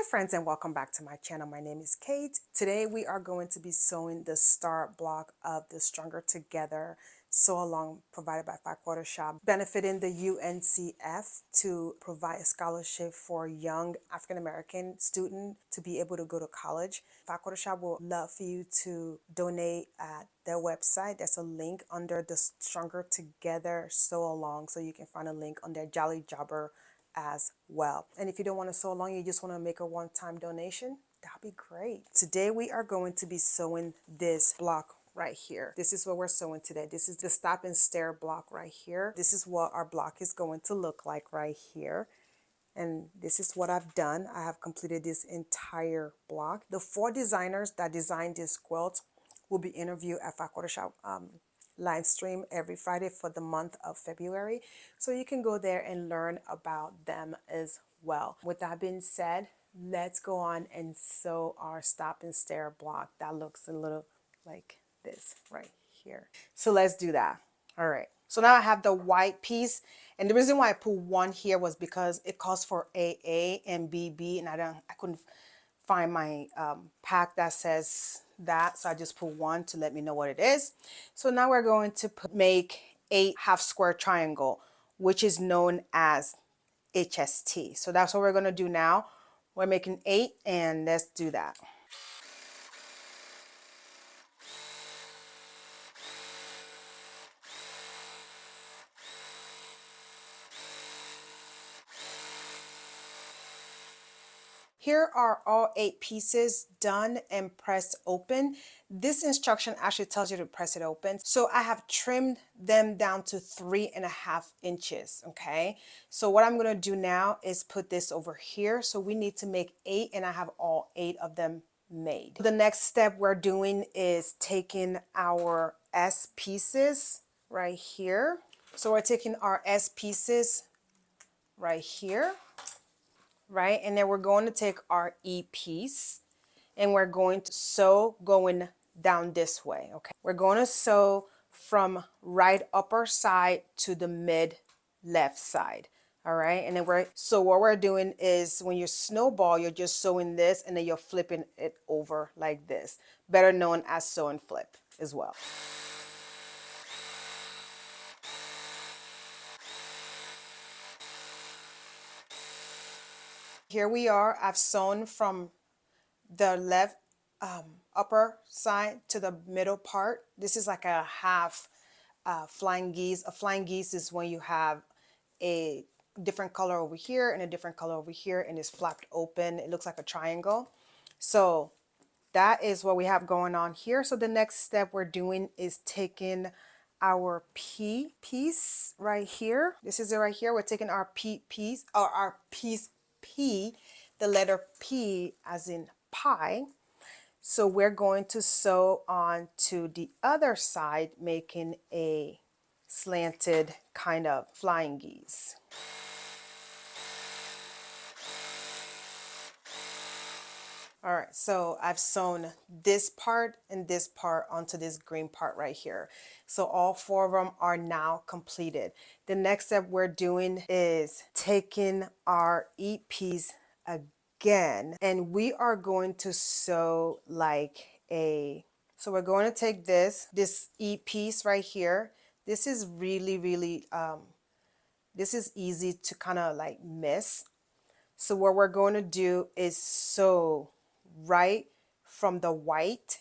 Hi friends, and welcome back to my channel. My name is Kate. Today we are going to be sewing the start block of the Stronger Together sew along provided by 5/4 Shop, benefiting the UNCF to provide a scholarship for young African American student to be able to go to college. 5/4 Shop will love for you to donate at their website. There's a link under the Stronger Together sew along, so you can find a link on their Jolly Jobber as well. And if you don't want to sew along, you just want to make a one-time donation, that'll be great. Today we are going to be sewing this block right here. This is what we're sewing today. This is the stop and stare block right here. This is what our block is going to look like right here. And this is what I've done. I have completed this entire block. The 4 designers that designed this quilt will be interviewed at 5/4 Shop live stream every Friday for the month of February. So you can go there and learn about them as well. With that being said, let's go on and sew our stop and stare block. That looks a little like this right here. So let's do that. All right. So now I have the white piece, and the reason why I put 1 here was because it calls for AA and BB, and I couldn't find my pack that says that, so I just put 1 to let me know what it is. So now we're going to make a half square triangle, which is known as HST. So that's what we're going to do now. We're making 8, and let's do that. Here are all 8 pieces done and pressed open. This instruction actually tells you to press it open. So I have trimmed them down to 3.5 inches, okay? So what I'm gonna do now is put this over here. So we need to make 8, and I have all 8 of them made. The next step we're doing is taking our S pieces right here. So we're taking our S pieces right here. Right, and then we're going to take our E piece and we're going to sew going down this way. Okay, we're going to sew from right upper side to the mid left side. All right, and then what we're doing is when you snowball, you're just sewing this and then you're flipping it over like this, better known as sew and flip as well. Here we are. I've sewn from the left upper side to the middle part. This is like a half flying geese. A flying geese is when you have a different color over here and a different color over here, and it's flapped open. It looks like a triangle. So that is what we have going on here. So the next step we're doing is taking our P piece right here. This is it right here. We're taking our P piece, or our piece P, the letter P as in pie. So we're going to sew on to the other side, making a slanted kind of flying geese. All right, so I've sewn this part and this part onto this green part right here. So all 4 of them are now completed. The next step we're doing is taking our E piece again, and we are going to sew like so we're going to take this E piece right here. This is really this is easy to kind of like miss. So what we're going to do is sew right from the white,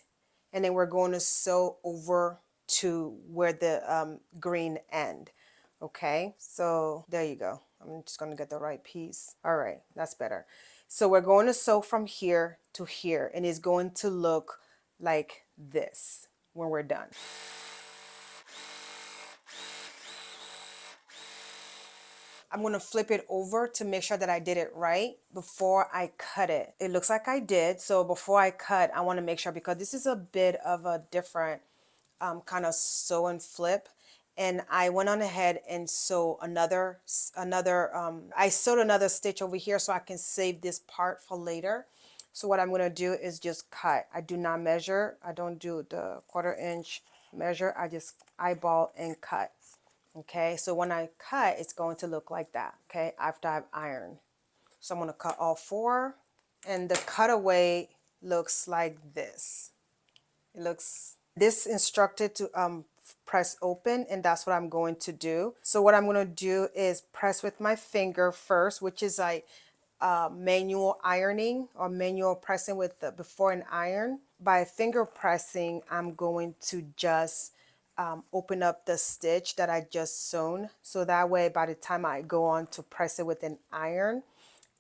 and then we're going to sew over to where the green end. Okay, so there you go. I'm just going to get the right piece. All right, that's better. So we're going to sew from here to here, and it's going to look like this when we're done. I'm going to flip it over to make sure that I did it right before I cut it. It looks like I did. So before I cut, I want to make sure, because this is a bit of a different kind of sew and flip. And I went on ahead and sewed I sewed another stitch over here so I can save this part for later. So what I'm going to do is just cut. I do not measure. I don't do the 1/4 inch measure. I just eyeball and cut. Okay, so when I cut, it's going to look like that, okay, after I've ironed. So I'm going to cut all 4. And the cutaway looks like this. This instructed to press open, and that's what I'm going to do. So what I'm going to do is press with my finger first, which is like manual ironing or manual pressing with the before an iron. By finger pressing, I'm going to just open up the stitch that I just sewn. So that way, by the time I go on to press it with an iron,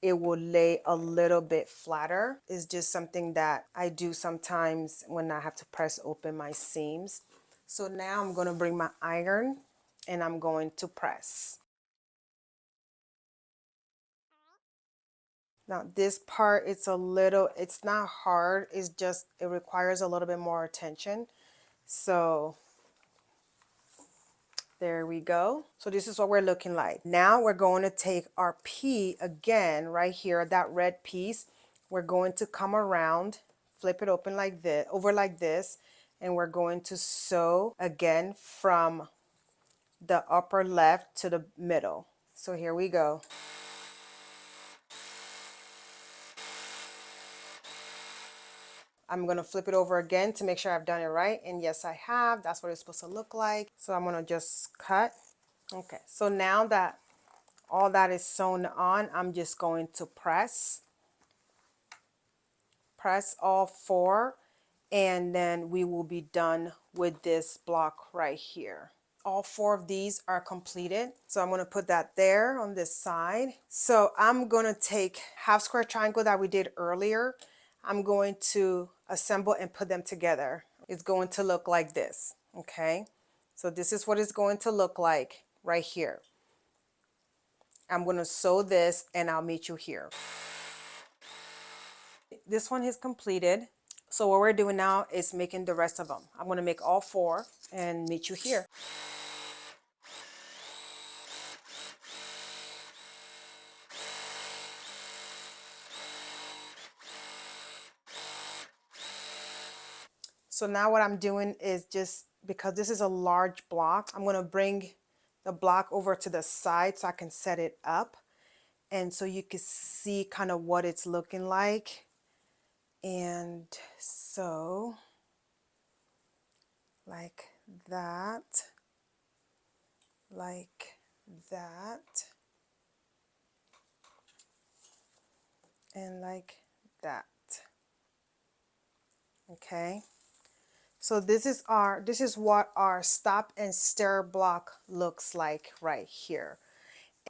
it will lay a little bit flatter. It's just something that I do sometimes when I have to press open my seams. So now I'm going to bring my iron and I'm going to press. Now this part, it's not hard, it's just, it requires a little bit more attention. So there we go. So this is what we're looking like. Now we're going to take our P again, right here, that red piece. We're going to come around, flip it open like this, over like this, and we're going to sew again from the upper left to the middle. So here we go. I'm going to flip it over again to make sure I've done it right. And yes, I have. That's what it's supposed to look like. So I'm going to just cut. Okay. So now that all that is sewn on, I'm just going to press all four, and then we will be done with this block right here. All four of these are completed. So I'm going to put that there on this side. So I'm going to take half square triangle that we did earlier. I'm going to assemble and put them together. It's going to look like this. Okay. So this is what it's going to look like right here. I'm going to sew this and I'll meet you here. This one is completed. So what we're doing now is making the rest of them. I'm going to make all four and meet you here. So now what I'm doing is, just because this is a large block, I'm going to bring the block over to the side so I can set it up. And so you can see kind of what it's looking like. And so like that, like that, and like that. Okay. So this is what our stop and stare block looks like right here.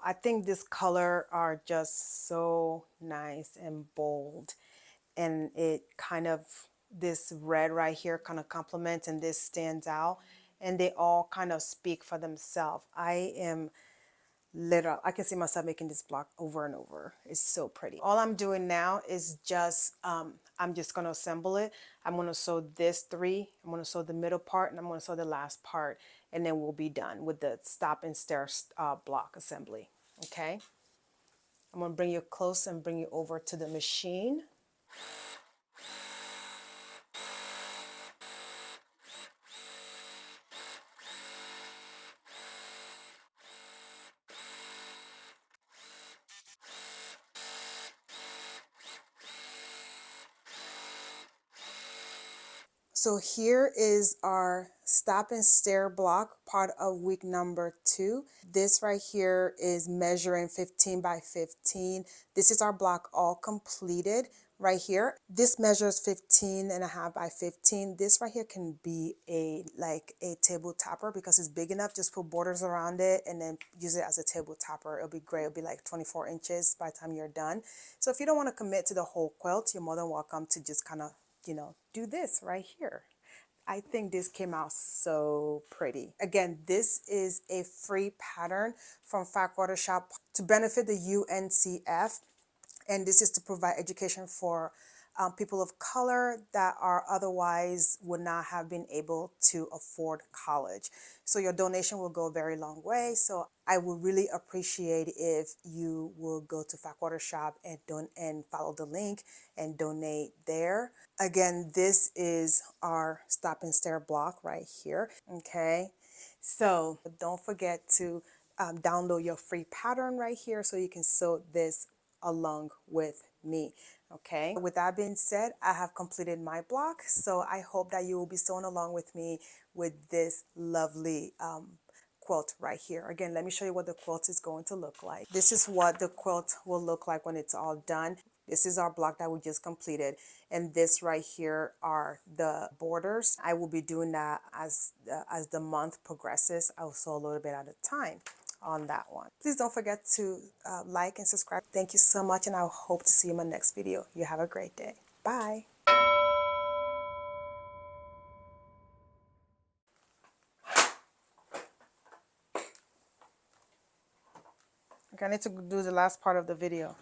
I think this color are just so nice and bold, and it kind of, this red right here kind of complements, and this stands out, and they all kind of speak for themselves. I am lit up. I can see myself making this block over and over. It's so pretty. All I'm doing now is just, I'm just going to assemble it. I'm going to sew this three. I'm going to sew the middle part, and I'm going to sew the last part, and then we'll be done with the stop and stare block assembly. Okay. I'm going to bring you close and bring you over to the machine. So here is our stop and stare block, part of week number 2. This right here is measuring 15 by 15. This is our block all completed right here. This measures 15.5 by 15. This right here can be like a table topper because it's big enough. Just put borders around it and then use it as a table topper. It'll be great. It'll be like 24 inches by the time you're done. So if you don't want to commit to the whole quilt, you're more than welcome to just kind of, do this right here. I think this came out so pretty. Again, this is a free pattern from Firewater Shop to benefit the UNCF. And this is to provide education for people of color that are otherwise would not have been able to afford college. So your donation will go a very long way. So I would really appreciate if you will go to Firewater Shop and follow the link and donate there. Again, this is our stop and stare block right here. Okay. So don't forget to download your free pattern right here so you can sew this along with me. Okay, with that being said, I have completed my block, so I hope that you will be sewing along with me with this lovely quilt right here. Again, let me show you what the quilt is going to look like. This is what the quilt will look like when it's all done. This is our block that we just completed, and this right here are the borders. I will be doing that as the month progresses. I'll sew a little bit at a time on that one. Please don't forget to like and subscribe. Thank you so much, and I hope to see you in my next video. You have a great day. Bye. Okay, I need to do the last part of the video.